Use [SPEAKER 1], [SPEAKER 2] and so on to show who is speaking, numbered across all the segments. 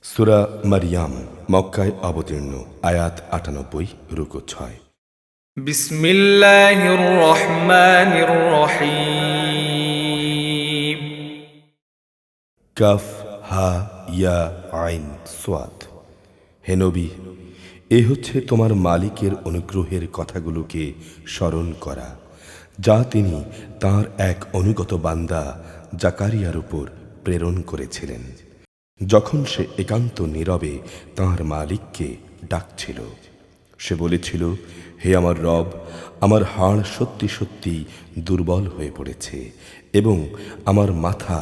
[SPEAKER 1] সূরা মারইয়াম মক্কায় অবতীর্ণ। আয়াত ৯৮ রুকু ৬।
[SPEAKER 2] বিসমিল্লাহির রহমানির রহিম।
[SPEAKER 1] কাফ হা ইয়া আইন সোয়াদ। হে নবী, এ হচ্ছে তোমার মালিকের অনুগ্রহের কথাগুলোকে স্মরণ করা, যা তিনি তাঁর এক অনুগত বান্দা জাকারিয়ার উপর প্রেরণ করেছিলেন, যখন সে একান্ত নীরবে তাঁর মালিককে ডাকছিল। সে বলেছিল, হে আমার রব, আমার হাড় সত্যি সত্যি দুর্বল হয়ে পড়েছে এবং আমার মাথা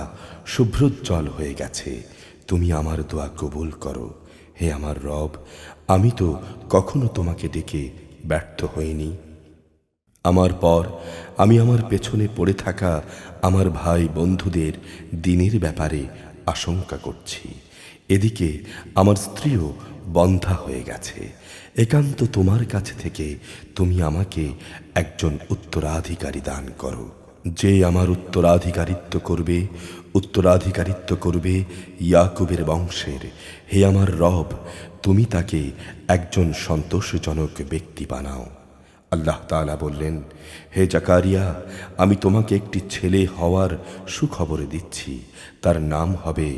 [SPEAKER 1] শুভ্রোজ্জ্বল হয়ে গেছে। তুমি আমার দোয়া কবুল করো। হে আমার রব, আমি তো কখনো তোমাকে ডেকে ব্যর্থ হইনি। আমার পর আমি আমার পেছনে পড়ে থাকা আমার ভাই বন্ধুদের দিনের ব্যাপারে আশঙ্কা করছি। এদিকে আমার স্ত্রীও বন্ধা হয়ে গেছে। একান্ত তোমার কাছে থেকে তুমি আমাকে একজন উত্তরাধিকারী দান করো। যে আমার উত্তরাধিকারিত্ব করবে ইয়াকুবের বংশের। হে আমার রব, তুমি তাকে একজন সন্তোষজনক ব্যক্তি বানাও। আল্লাহ তাআলা বললেন, হে জাকারিয়া, আমি তোমাকে একটি ছেলে হওয়ার সুখবর দিচ্ছি। তার নাম হবে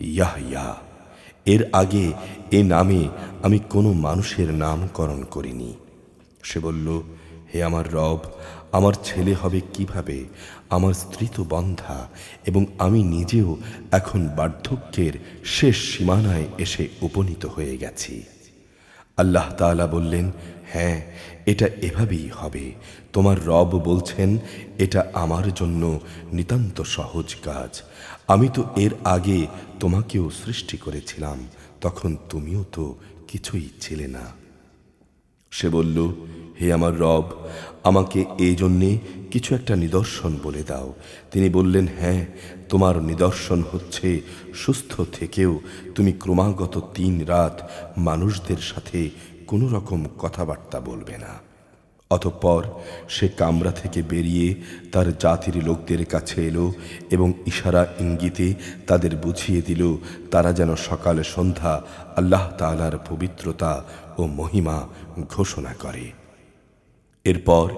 [SPEAKER 1] ইয়াহইয়া। এর আগে এ নামে আমি কোনো মানুষের নামকরণ করিনি। সে বলল, হে আমার রব, আমার ছেলে হবে কিভাবে? আমার স্ত্রী তো বন্ধা এবং আমি নিজেও এখন বার্ধক্যের শেষ সীমানায় এসে উপনীত হয়ে গেছি। আল্লাহ তাআলা বললেন, হ্যাঁ, এটা এভাবেই হবে। তোমার রব বলছেন, এটা আমার জন্য নিতান্ত সহজ কাজ। আমি তো এর আগে তোমাকেও সৃষ্টি করেছিলাম, তখন তুমিও তো কিছুই ছিলে না। সে বলল, হে আমার রব, আমাকে এই জন্যে কিছু একটা নিদর্শন বলে দাও। তিনি বললেন, হ্যাঁ, তোমার নিদর্শন হচ্ছে সুস্থ থেকেও তুমি ক্রমাগত ৩ রাত মানুষদের সাথে কোনো রকম কথাবার্তা বলবে না। অতঃপর সে কামরা থেকে বেরিয়ে তার জাতির লোকদের কাছে এলো এবং ইশারা ইঙ্গিতে তাদের বুঝিয়ে দিল তারা যেন সকালে সন্ধ্যা আল্লাহ তাআলার পবিত্রতা ও মহিমা ঘোষণা করে। এরপর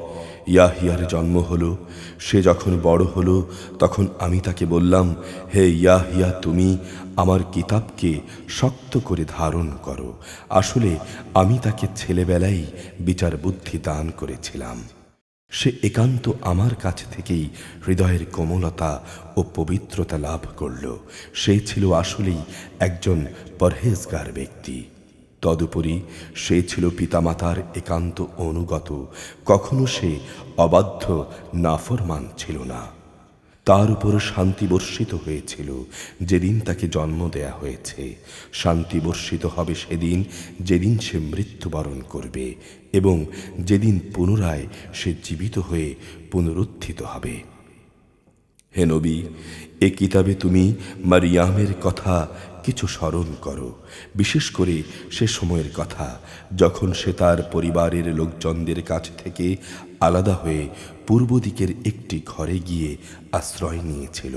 [SPEAKER 1] ইয়াহিয়ার জন্ম হলো। সে যখন বড় হলো তখন আমি তাকে বললাম, হে ইয়াহিয়া, তুমি আমার কিতাবকে শক্ত করে ধারণ করো। আসলে আমি তাকে ছেলেবেলায় বিচার বুদ্ধি দান করেছিলাম। সে একান্ত আমার কাছ থেকেই হৃদয়ের কোমলতা ও পবিত্রতা লাভ করল। সে ছিল আসলেই একজন পরহেজগার ব্যক্তি। তদুপরি সে ছিল পিতামাতার একান্ত অনুগত। কখনো সে অবাধ্য নাফরমান ছিল না। তার উপর শান্তি বর্ষিত হয়েছিল যেদিন তাকে জন্ম দেয়া হয়েছে। শান্তি বর্ষিত হবে সেদিন যেদিন সে মৃত্যুবরণ করবে এবং যেদিন পুনরায় সে জীবিত হয়ে পুনরুত্থিত হবে। হে নবী, এ কিতাবে তুমি মারইয়ামের কথা কিছু স্মরণ করো, বিশেষ করে সে সময়ের কথা যখন সে তার পরিবারের লোকজনদের কাছ থেকে আলাদা হয়ে পূর্ব দিকের একটি ঘরে গিয়ে আশ্রয় নিয়েছিল।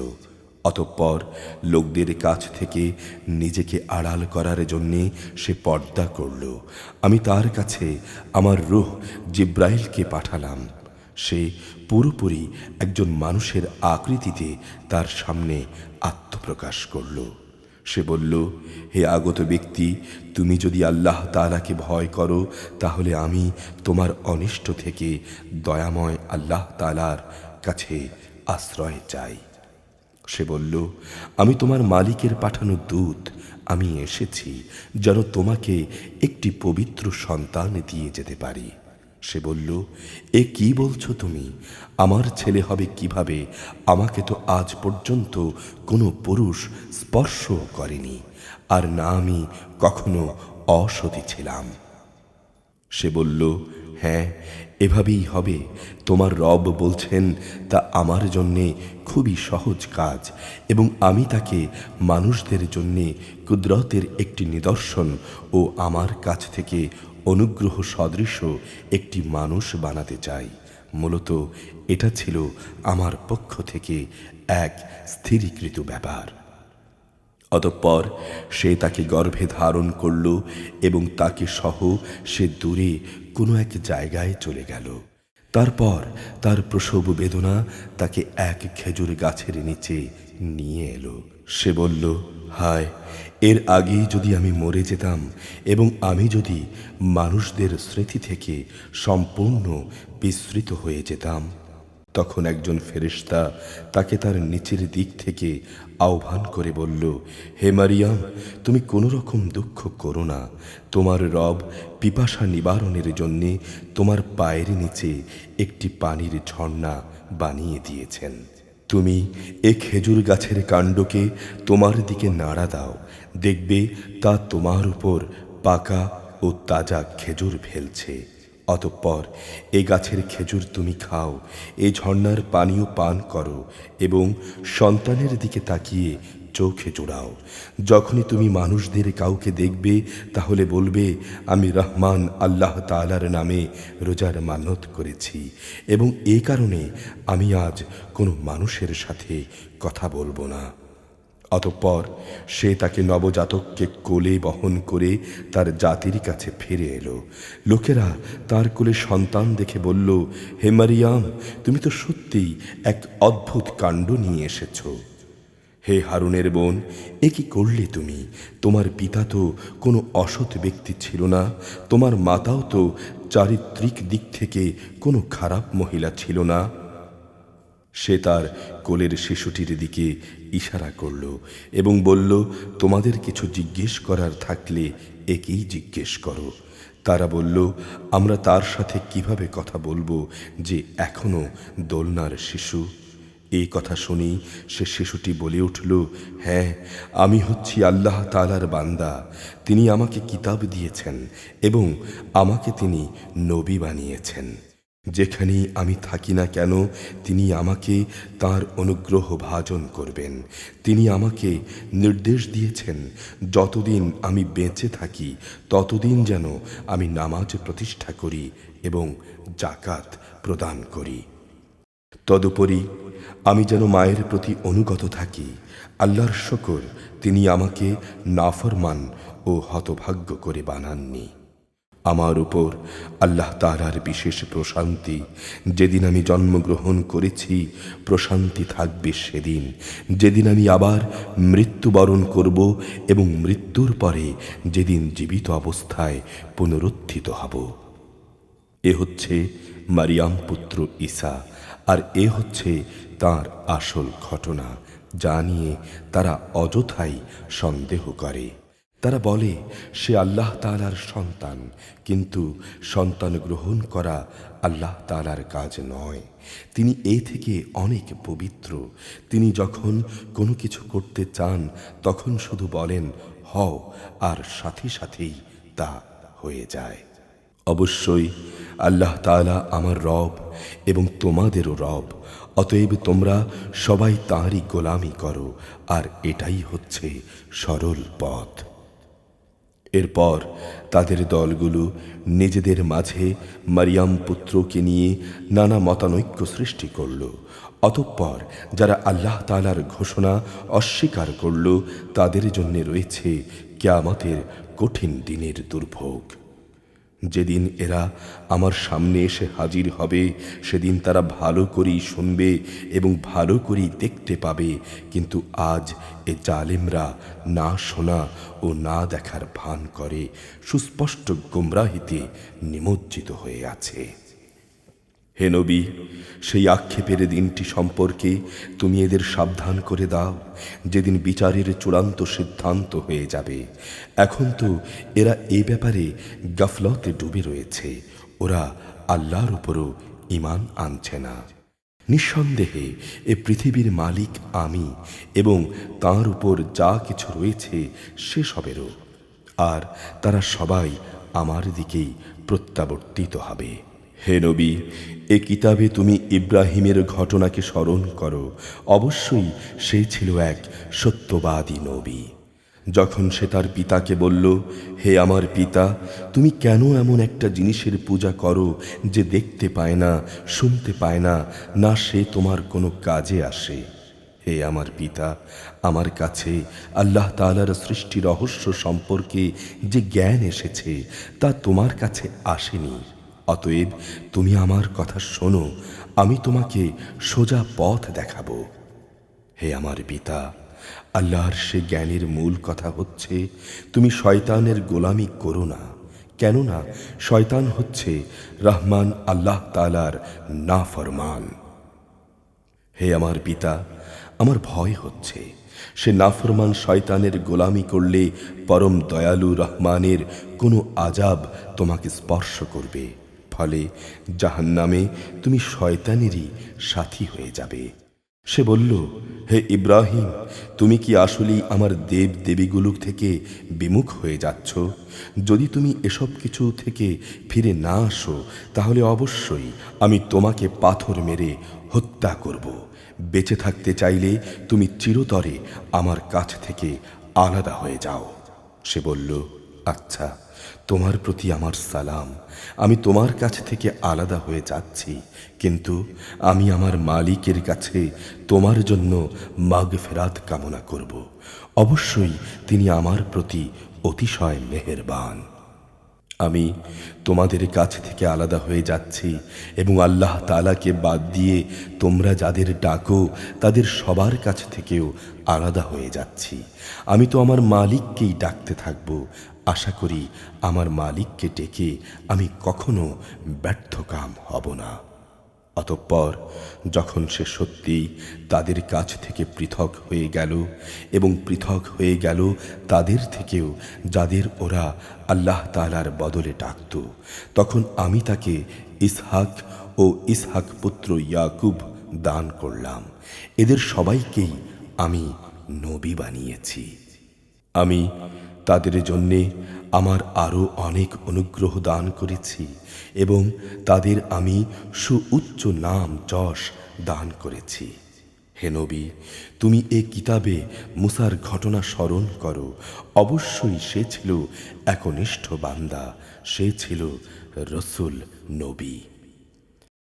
[SPEAKER 1] অতঃপর লোকদের কাছ থেকে নিজেকে আড়াল করার জন্যে সে পর্দা করল। আমি তার কাছে আমার রূহ জিব্রাইলকে পাঠালাম। সে পুরোপুরি একজন মানুষের আকৃতিতে তার সামনে আত্মপ্রকাশ করল। সে বলল, হে আগত ব্যক্তি, তুমি যদি আল্লাহ তাআলাকে ভয় করো তাহলে আমি তোমার অনিষ্ট থেকে দয়াময় আল্লাহ তাআলার কাছে আশ্রয় চাই। সে বলল, আমি তোমার মালিকের পাঠানো দূত। আমি এসেছি যেন তোমাকে একটি পবিত্র সন্তান দিয়ে যেতে পারি। সে বলল, এ কি বলছো তুমি? আমার ছেলে হবে কিভাবে? আমাকে তো আজ পর্যন্ত কোনো পুরুষ স্পর্শ করেনি, আর না আমি কখনো অসতী ছিলাম। সে বলল, হ্যাঁ, এভাবেই হবে। তোমার রব বলছেন, তা আমার জন্যে খুবই সহজ কাজ এবং আমি তাকে মানুষদের জন্যে কুদরতের একটি নিদর্শন ও আমার কাছ থেকে অনুগ্রহ সদৃশ একটি মানুষ বানাতে চাই। মূলত এটা ছিল আমার পক্ষ থেকে এক স্থিরীকৃত ব্যাপার। অতঃপর সে তাকে গর্ভে ধারণ করল এবং তাকে সহ সে দূরে কোনো এক জায়গায় চলে গেল। তারপর তার প্রসব বেদনা তাকে এক খেজুর গাছের নিচে নিয়ে এলো। সে বলল, হায়, এর আগেই যদি আমি মরে যেতাম এবং আমি যদি মানুষদের স্মৃতি থেকে সম্পূর্ণ বিস্মৃত হয়ে যেতাম। তখন একজন ফেরেশতা তাকে তার নিচের দিক থেকে আহ্বান করে বলল, হে মারিয়াম, তুমি কোনো রকম দুঃখ করো না। তোমার রব পিপাসা নিবারণের জন্যে তোমার পায়ের নিচে একটি পানির ঝর্ণা বানিয়ে দিয়েছেন। তুমি এ খেজুর গাছের কাণ্ডকে তোমার দিকে নাড়া দাও, দেখবে তা তোমার উপর পাকা ও তাজা খেজুর ফেলছে। অতঃপর এ গাছের খেজুর তুমি খাও, এ ঝর্ণার পানীয় পান করো এবং সন্তানের দিকে তাকিয়ে চোখে জোড়াও। যখনই তুমি মানুষদের কাউকে দেখবে তাহলে বলবে, আমি রহমান আল্লাহ তাআলার নামে রোজার মানত করেছি এবং এই কারণে আমি আজ কোনো মানুষের সাথে কথা বলবো না। অতঃপর সে তাকে নবজাতককে কোলে বহন করে তার জাতির কাছে ফিরে এলো। লোকেরা তার কোলে সন্তান দেখে বলল, হে মারিয়াম, তুমি তো সত্যিই এক অদ্ভুত কাণ্ড নিয়ে এসেছ। হে হারুনের বোন, এ কি করলে তুমি? তোমার পিতা তো কোনো অসৎ ব্যক্তি ছিল না, তোমার মাতাও তো চারিত্রিক দিক থেকে কোনো খারাপ মহিলা ছিল না। সে তার কোলের শিশুটির দিকে ইশারা করল এবং বলল, তোমাদের কিছু জিজ্ঞেস করার থাকলে একেই জিজ্ঞেস করো। তারা বলল, আমরা তার সাথে কিভাবে কথা বলবো যে এখনো দোলনার শিশু? এই কথা শুনি সে শিশুটি বলে উঠল, হ্যাঁ, আমি হচ্ছি আল্লাহ তাআলার বান্দা। তিনি আমাকে কিতাব দিয়েছেন এবং আমাকে তিনি নবী বানিয়েছেন। যেখানেই আমি থাকি না কেন তিনি আমাকে তার অনুগ্রহ ভাজন করবেন। তিনি আমাকে নির্দেশ দিয়েছেন যতদিন আমি বেঁচে থাকি ততদিন যেন আমি নামাজ প্রতিষ্ঠা করি এবং জাকাত প্রদান করি। তদুপরি আমি যেন মায়ের প্রতি অনুগত থাকি। আল্লাহর শুকর, তিনি আমাকে নাফরমান ও হতভাগ্য করে বানাননি। আমার উপর আল্লাহ তাআলার বিশেষ প্রশান্তি। যেদিন আমি জন্মগ্রহণ করেছি প্রশান্তি থাকবে সেদিন, যেদিন আমি আবার মৃত্যুবরণ করব এবং মৃত্যুর পরে যেদিন জীবিত অবস্থায় পুনরুত্থিত হব। এ হচ্ছে মারিয়াম পুত্র ঈসা, আর এ হচ্ছে তার আসল ঘটনা, যা নিয়ে তারা অযথাই সন্দেহ করে। তারা বলে সে আল্লাহ তাআলার সন্তান, কিন্তু সন্তান গ্রহণ করা আল্লাহ তাআলার কাজ নয়। তিনি এই থেকে অনেক পবিত্র। তিনি যখন কোনো কিছু করতে চান তখন শুধু বলেন হও, আর সাথে সাথেই তা হয়ে যায়। অবশ্যই আল্লাহ তাআলা আমার রব এবং তোমাদেরও রব, অতএব তোমরা সবাই তাঁরই গোলামি করো, আর এটাই হচ্ছে সরল পথ। এরপর তাদের দলগুলো নিজেদের মাঝে মারিয়াম পুত্রকে নিয়ে নানা মতানৈক্য সৃষ্টি করল। অতঃপর যারা আল্লাহ তাআলার ঘোষণা অস্বীকার করল তাদের জন্য রয়েছে কিয়ামতের কঠিন দিনের দুর্ভোগ। যেদিন এরা আমার সামনে এসে হাজির হবে সেদিন তারা ভালো করেই শুনবে এবং ভালো করেই দেখতে পাবে, কিন্তু আজ এ জালেমরা না শোনা ও না দেখার ভান করে সুস্পষ্ট গোমরাহিতে নিমজ্জিত হয়ে আছে। হে নবী, সেই আক্ষেপের দিনটি সম্পর্কে তুমি এদের সাবধান করে দাও, যেদিন বিচারের চূড়ান্ত সিদ্ধান্ত হয়ে যাবে। এখন তো এরা এ ব্যাপারে গাফলতে ডুবে রয়েছে, ওরা আল্লাহর উপরও ঈমান আনছে না। নিঃসন্দেহে এ পৃথিবীর মালিক আমি এবং তাঁর উপর যা কিছু রয়েছে সেসবেরও, আর তারা সবাই আমার দিকেই প্রত্যাবর্তিত হবে। হে নবী, এ কিতাবে তুমি ইব্রাহিমের ঘটনাকে স্মরণ করো। অবশ্যই সে ছিল এক সত্যবাদী নবী। যখন সে তার পিতাকে বলল, হে আমার পিতা, তুমি কেন এমন একটা জিনিসের পূজা করো যে দেখতে পায় না, শুনতে পায় না, না সে তোমার কোনো কাজে আসে? হে আমার পিতা, আমার কাছে আল্লাহ তাআলার সৃষ্টি রহস্য সম্পর্কে যে জ্ঞান এসেছে তা তোমার কাছে আসেনি। অতএব তুমি আমার কথা শোনো, আমি তোমাকে সোজা পথ দেখাবো। হে আমার পিতা, আল্লাহর সে জ্ঞানের মূল কথা হচ্ছে তুমি শয়তানের গোলামি করো না, কেননা শয়তান হচ্ছে রহমান আল্লাহ তাআলার নাফরমান। হে আমার পিতা, আমার ভয় হচ্ছে সে নাফরমান শয়তানের গোলামি করলে পরম দয়ালু রহমানের কোনো আযাব তোমাকে স্পর্শ করবে, ফলে জাহান্নামে তুমি শয়তানেরই সাথী হয়ে যাবে। সে বলল, হে ইব্রাহিম, তুমি কি আসলেই আমার দেব দেবীগুলো থেকে বিমুখ হয়ে যাচ্ছ? যদি তুমি এসব কিছু থেকে ফিরে না আসো তাহলে অবশ্যই আমি তোমাকে পাথর মেরে হত্যা করব। বেঁচে থাকতে চাইলে তুমি চিরতরে আমার কাছ থেকে আলাদা হয়ে যাও। সে বলল, আচ্ছা, তোমার প্রতি আমার সালাম, আমি তোমার কাছ থেকে আলাদা হয়ে যাচ্ছি, কিন্তু আমি আমার মালিকের কাছে তোমার জন্য মাগফিরাত কামনা করব। অবশ্যই তিনি আমার প্রতি অতিশয় মেহেরবান। আমি তোমাদের কাছ থেকে আলাদা হয়ে যাচ্ছি এবং আল্লাহ তাআলাকে বাদ দিয়ে তোমরা যাদের ডাকো তাদের সবার কাছ থেকেও আলাদা হয়ে যাচ্ছি। আমি তো আমার মালিককেই ডাকতে থাকব। আশা করি আমার মালিককে ডেকে আমি কখনো ব্যর্থকাম হব না। অতঃপর যখন সে সত্যিই তাদের কাছ থেকে পৃথক হয়ে গেল এবং পৃথক হয়ে গেল তাদের থেকেও যাদের ওরা আল্লাহ তাআলার বদলে ডাকত, তখন আমি তাকে ইসহাক ও ইসহাক পুত্র ইয়াকুব দান করলাম। এদের সবাইকেই আমি নবী বানিয়েছি। আমি তাদের জন্যে আমার আরও অনেক অনুগ্রহ দান করেছি এবং তাদের আমি সুউচ্চ নাম যশ দান করেছি। হে নবী, তুমি এ কিতাবে মুসার ঘটনা স্মরণ করো। অবশ্যই সে ছিল একনিষ্ঠ বান্দা, সে ছিল রসুল নবী।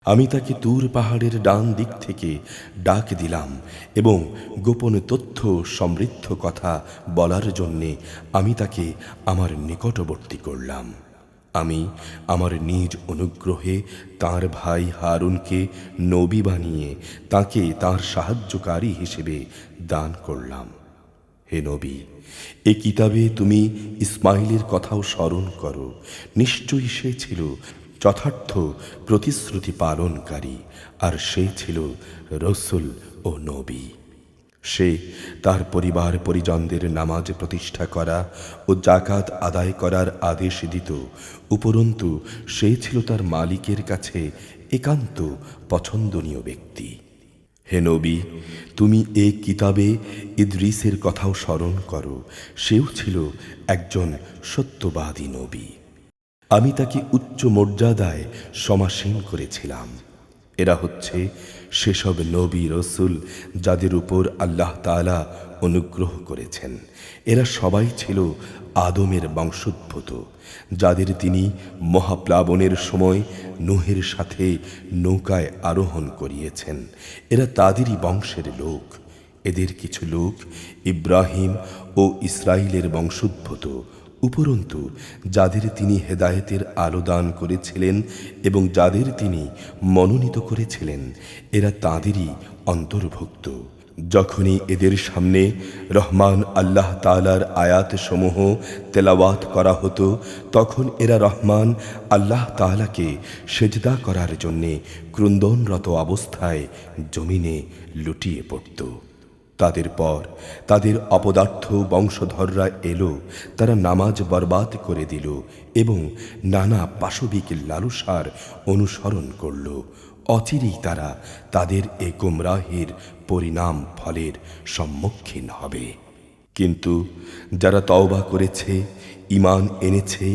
[SPEAKER 1] আমি তাকে তুর পাহাড়ের ডান দিক থেকে ডাক দিলাম এবং গোপন তথ্য সমৃদ্ধ কথা বলার জন্যে আমি তাকে আমার নিকটবর্তী করলাম। আমি আমার নিজ অনুগ্রহে তার ভাই হারুনকে নবী বানিয়ে তাকে তার সাহায্যকারী হিসেবে দান করলাম। হে নবী, এ কিতাবে তুমি ইসমাইলের কথাও স্মরণ করো। নিশ্চয়ই সে ছিল যথার্থ প্রতিশ্রুতি পালনকারী, আর সে ছিল রসুল ও নবী। সে তার পরিবার পরিজনদের নামাজ প্রতিষ্ঠা করা ও জাকাত আদায় করার আদেশ দিত। উপরন্তু সে ছিল তার মালিকের কাছে একান্ত পছন্দনীয় ব্যক্তি। হে নবী, তুমি এ কিতাবে ইদ্রিসের কথাও স্মরণ করো। সেও ছিল একজন সত্যবাদী নবী। আমি তাকে উচ্চ মর্যাদায় সমাসীন করেছিলাম। এরা হচ্ছে সেসব নবী রসুল যাদের উপর আল্লাহ তাআলা অনুগ্রহ করেছেন। এরা সবাই ছিল আদমের বংশোদ্ভূত, যাদের তিনি মহাপ্লাবনের সময় নূহের সাথে নৌকায় আরোহণ করিয়েছেন। এরা তাদেরই বংশের লোক। এদের কিছু লোক ইব্রাহিম ও ইসরাইলের বংশোদ্ভূত। উপরন্তু যাদের তিনি হেদায়েতের আলো দান করেছিলেন এবং যাদের তিনি মনোনীত করেছিলেন, এরা তাঁদেরই অন্তর্ভুক্ত। যখনই এদের সামনে রহমান আল্লাহ তাআলার আয়াতসমূহ তেলাওয়াত করা হতো, তখন এরা রহমান আল্লাহ তাআলাকে সেজদা করার জন্যে ক্রন্দনরত অবস্থায় জমিনে লুটিয়ে পড়ত। তাদের পর তাদের অপদার্থ বংশধররা এলো, তারা নামাজ বরবাদ করে দিল এবং নানা পাশবিক লালসার অনুসরণ করল। অচিরেই তারা তাদের এ গোমরাহের পরিণাম ফলের সম্মুখীন হবে। কিন্তু যারা তওবা করেছে, ঈমান এনেছে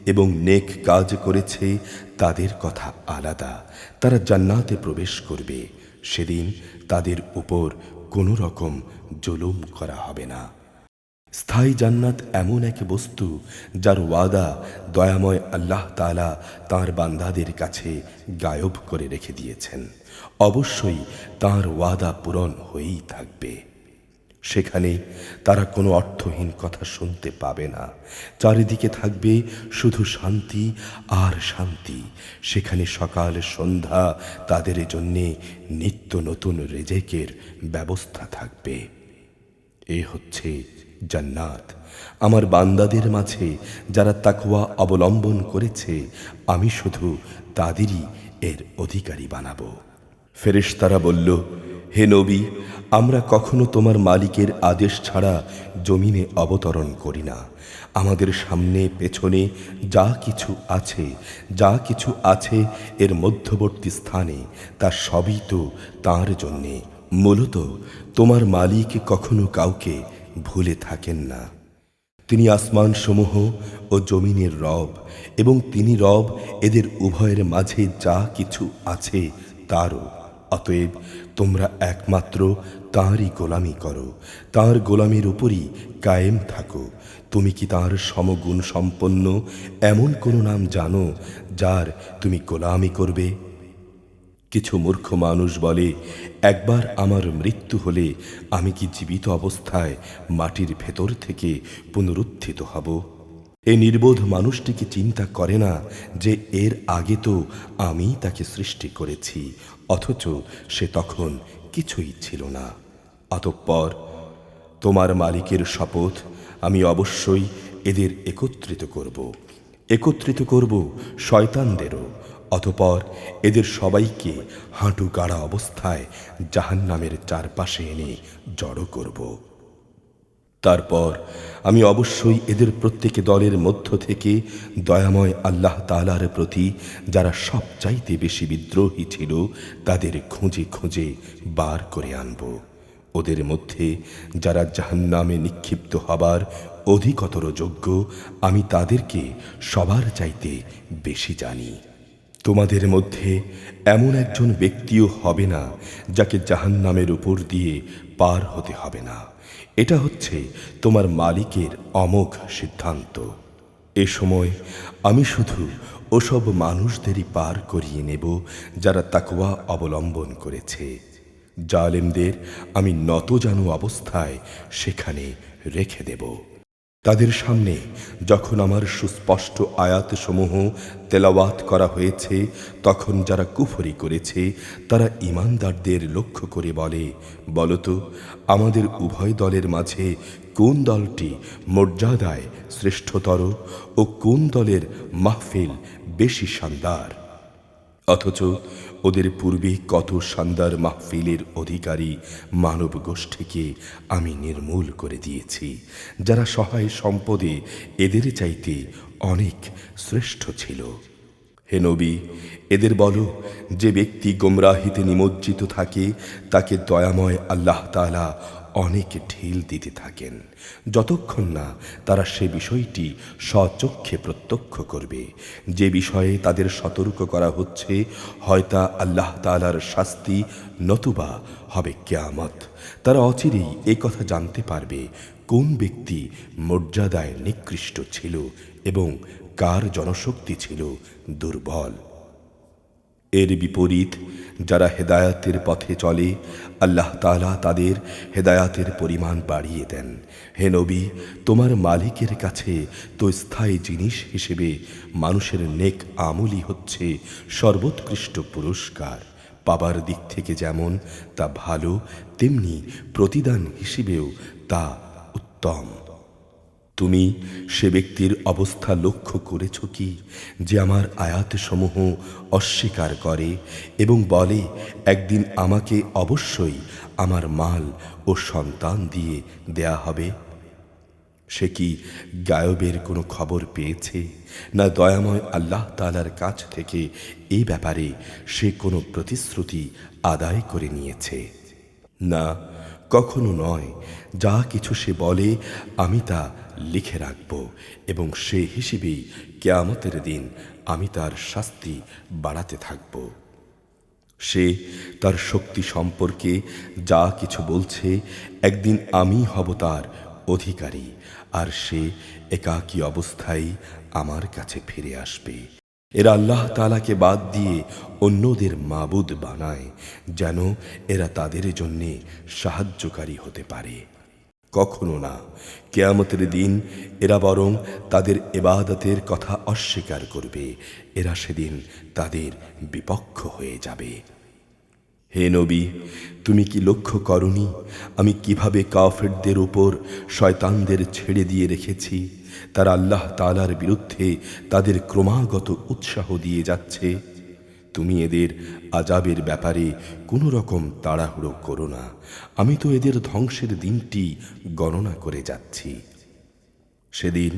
[SPEAKER 1] এবং নেক কাজ করেছে, তাদের কথা আলাদা। তারা জান্নাতে প্রবেশ করবে। সেদিন তাদের উপর কোনো রকম জুলুম করা হবে না। স্থায়ী জান্নাত এমন এক বস্তু যার ওয়াদা দয়াময় আল্লাহ তাআলা তাঁর বান্দাদের কাছে গায়ব করে রেখে দিয়েছেন। অবশ্যই তাঁর ওয়াদা পূরণ হয়েই থাকবে। সেখানে তারা কোনো অর্থহীন কথা শুনতে পাবে না। চারিদিকে থাকবে শুধু শান্তি আর শান্তি। সেখানে সকাল সন্ধ্যা তাদের জন্যে নিত্য নতুন রিজেকের ব্যবস্থা থাকবে। এ হচ্ছে জান্নাত। আমার বান্দাদের মাঝে যারা তাকওয়া অবলম্বন করেছে, আমি শুধু তাদেরই এর অধিকারী বানাবো। ফেরেশতারা বলল, হে নবী, আমরা কখনো তোমার মালিকের আদেশ ছাড়া জমিনে অবতরণ করি না। আমাদের সামনে পেছনে যা কিছু আছে এর মধ্যবর্তী স্থানে তা সবই তো তাঁর জন্যে। মূলত তোমার মালিক কখনো কাউকে ভুলে থাকেন না। তিনি আসমান সমূহ ও জমিনের রব, এবং তিনি রব এদের উভয়ের মাঝে যা কিছু আছে তারও। অতএব তোমরা একমাত্র তাঁরই গোলামি করো, তাঁর গোলামির উপরই কায়েম থাকো। তুমি কি তাঁর সমগুণ সম্পন্ন এমন কোনো নাম জানো যার তুমি গোলামি করবে? কিছু মূর্খ মানুষ বলে, একবার আমার মৃত্যু হলে আমি কি জীবিত অবস্থায় মাটির ভেতর থেকে পুনরুত্থিত হব? এই নির্বোধ মানুষটিকে চিন্তা করে না যে এর আগে তো আমি তাকে সৃষ্টি করেছি, অথচ সে তখন কিছুই ছিল না। অতঃপর তোমার মালিকের শপথ, আমি অবশ্যই এদের একত্রিত করব শয়তানদেরও। অতঃপর এদের সবাইকে হাঁটু গাড়া অবস্থায় জাহান্নামের চারপাশে এনে জড়ো করব। তারপর আমি অবশ্যই এদের প্রত্যেক দলের মধ্য থেকে দয়াময় আল্লাহ তাআলার প্রতি যারা সবচাইতে বেশি বিদ্রোহী ছিল তাদের খুঁজে খুঁজে বার করে আনব। ওদের মধ্যে যারা জাহান্নামে নিক্ষিপ্ত হবার অধিকতর যোগ্য, আমি তাদেরকে সবার চাইতে বেশি জানি। তোমাদের মধ্যে এমন একজন ব্যক্তিও হবে না যাকে জাহান্নামের উপর দিয়ে পার হতে হবে না। এটা হচ্ছে তোমার মালিকের অমোঘ সিদ্ধান্ত। এ সময় আমি শুধু ওসব মানুষদেরই পার করিয়ে নেব যারা তাকওয়া অবলম্বন করেছে। জালেমদের আমি নতজানু অবস্থায় সেখানে রেখে দেব। তাদের সামনে যখন আমার সুস্পষ্ট আয়াতসমূহ তেলাওয়াত করা হয়েছে, তখন যারা কুফরি করেছে তারা ঈমানদারদের লক্ষ্য করে বলে, বলতো আমাদের উভয় দলের মাঝে কোন দলটি মর্যাদায় শ্রেষ্ঠতর ও কোন দলের মাহফিল বেশি শানদার? অথচ ওদের পূর্বে কত শানদার মাহফিলের অধিকারী মানব গোষ্ঠীকে আমি নির্মূল করে দিয়েছি, যারা সহায় সম্পদে এদের চাইতে অনেক শ্রেষ্ঠ ছিল। হে নবী, এদের বলো, যে ব্যক্তি গোমরাহিতে নিমজ্জিত থাকে তাকে দয়াময় আল্লাহ তাআলা অনেক ঢিল দিতে থাকেন, যতক্ষণ না তারা সে বিষয়টি স্বচক্ষে প্রত্যক্ষ করবে। যে বিষয়ে তাদের সতর্ক করা হচ্ছে, হয় তা আল্লাহ তাআলার শাস্তি, নতুবা হবে কিয়ামত। তারা অচিরেই এই কথা জানতে পারবে কোন ব্যক্তি মর্যাদায় নিকৃষ্ট ছিল এবং কার জনশক্তি ছিল দুর্বল। এর বিপরীত যারা হেদায়াতের পথে চলে, আল্লাহ তাআলা তাদের হেদায়াতের পরিমাণ বাড়িয়ে দেন। হে নবী, তোমার মালিকের কাছে তো স্থায়ী জিনিস হিসেবে মানুষের নেক আমলই হচ্ছে সর্বোৎকৃষ্ট পুরস্কার। পাবার দিক থেকে যেমন তা ভালো, তেমনি প্রতিদান হিসেবেও তা উত্তম। তুমি সে ব্যক্তির অবস্থা লক্ষ্য করেছ কি, যে আমার আয়াতসমূহ অস্বীকার করে এবং বলে, একদিন আমাকে অবশ্যই আমার মাল ও সন্তান দিয়ে দেয়া হবে? সে কি গায়বের কোনো খবর পেয়েছে? না দয়াময় আল্লাহ তাআলার কাছ থেকে এই ব্যাপারে সে কোনো প্রতিশ্রুতি আদায় করে নিয়েছে? না, কখনো নয়। যা কিছু সে বলে আমি তা লিখে রাখব, এবং সে হিসেবেই কিয়ামতের দিন আমি তার শাস্তি বাড়াতে থাকব। সে তার শক্তি সম্পর্কে যা কিছু বলছে, একদিন আমি হব তার অধিকারী, আর সে একাকী অবস্থায় আমার কাছে ফিরে আসবে। এরা আল্লাহ তাআলাকে বাদ দিয়ে অন্যদের মাবুদ বানায় যেন এরা তাদের জন্যে সাহায্যকারী হতে পারে। কখনো না, কিয়ামতের দিন এরা বরং তাদের ইবাদতের কথা অস্বীকার করবে। এরা সেদিন তাদের বিপক্ষ হয়ে যাবে। হে নবী, তুমি কি লক্ষ্য করনি আমি কিভাবে কাফেরদের উপর শয়তানদের ছেড়ে দিয়ে রেখেছি? তারা আল্লাহ তাআলার বিরুদ্ধে তাদের ক্রমাগত উৎসাহ দিয়ে যাচ্ছে। তুমি এদের আযাবের ব্যাপারে কোনো রকম তাড়াহুড়ো করো না। আমি তো এদের ধ্বংসের দিনটি গণনা করে যাচ্ছি। সেদিন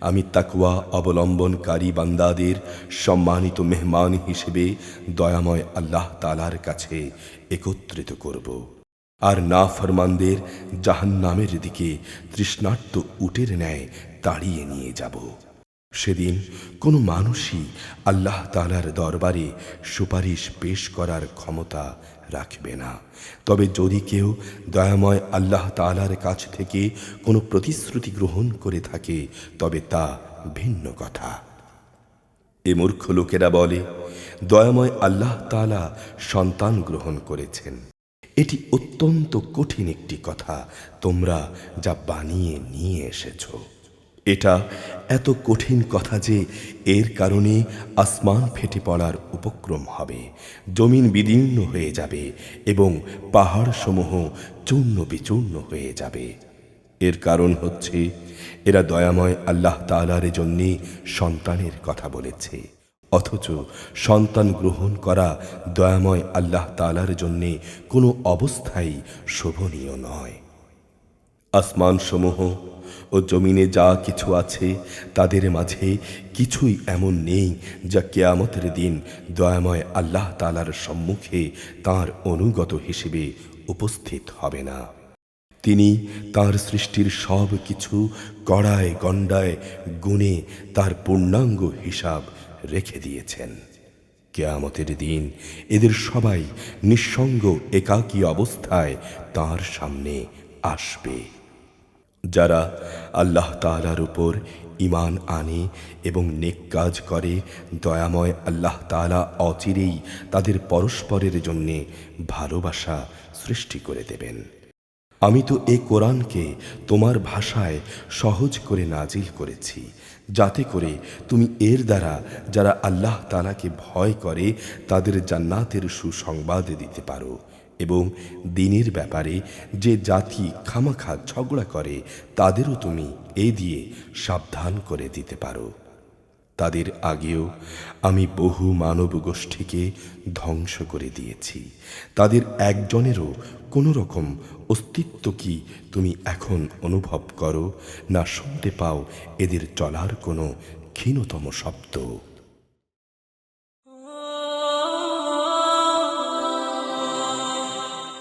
[SPEAKER 1] আমি তাকওয়া অবলম্বনকারী বান্দাদের সম্মানিত মেহমান হিসেবে দয়াময় আল্লাহ তাআলার কাছে একত্রিত করব, আর নাফরমানদের জাহান্নামের দিকে তৃষ্ণার্ত উটের ন্যায় তাড়িয়ে নিয়ে যাব। সেদিন কোনো মানুষই আল্লাহ তাআলার দরবারে সুপারিশ পেশ করার ক্ষমতা রাখবে না। তবে যদি কেউ দয়াময় আল্লাহ তাআলার কাছ থেকে কোনো প্রতিশ্রুতি গ্রহণ করে থাকে তবে তা ভিন্ন কথা। এ মূর্খ লোকেরা বলে, দয়াময় আল্লাহ তাআলা সন্তান গ্রহণ করেছেন। এটি অত্যন্ত কঠিন একটি কথা তোমরা যা বানিয়ে নিয়ে এসেছো। এটা এত কঠিন কথা যে এর কারণে আসমান ফেটে পড়ার উপক্রম হবে, জমিন বিদীর্ণ হয়ে যাবে এবং পাহাড়সমূহ চূর্ণ বিচূর্ণ হয়ে যাবে। এর কারণ হচ্ছে এরা দয়াময় আল্লাহ তাআলার জন্যে সন্তানের কথা বলেছে, অথচ সন্তান গ্রহণ করা দয়াময় আল্লাহ তাআলার জন্যে কোনো অবস্থায় শোভনীয় নয়। আসমানসমূহ ও জমিনে যা কিছু আছে তাদের মাঝে কিছুই এমন নেই যা কিয়ামতের দিন দয়াময় আল্লাহ তাআলার সম্মুখে তাঁর অনুগত হিসেবে উপস্থিত হবে না। তিনি তাঁর সৃষ্টির সব কিছু গড়ায় গণ্ডায় গুণে তার পূর্ণাঙ্গ হিসাব রেখে দিয়েছেন। কিয়ামতের দিন এদের সবাই নিঃসঙ্গ একাকী অবস্থায় তাঁর সামনে আসবে। যারা আল্লাহ তাআলার উপর ঈমান আনে এবং নেক কাজ করে, দয়াময় আল্লাহ তাআলা অচিরেই তাদের পরস্পরের জন্যে ভালোবাসা সৃষ্টি করে দেবেন। আমি তো এ কোরআনকে তোমার ভাষায় সহজ করে নাজিল করেছি, যাতে করে তুমি এর দ্বারা যারা আল্লাহ তাআলাকে ভয় করে তাদের জান্নাতের সুসংবাদ দিতে পারো, এবং দ্বীনের ব্যাপারে যে জাতি খামাখা ঝগড়া করে তাদেরও তুমি এ দিয়ে সাবধান করে দিতে পারো। তাদের আগেও আমি বহু মানব গোষ্ঠীকে ধ্বংস করে দিয়েছি। তাদের একজনেরও কোনো রকম অস্তিত্ব কি তুমি এখন অনুভব করো, না শুনতে পাও এদের চলার কোনো ক্ষীণতম শব্দ?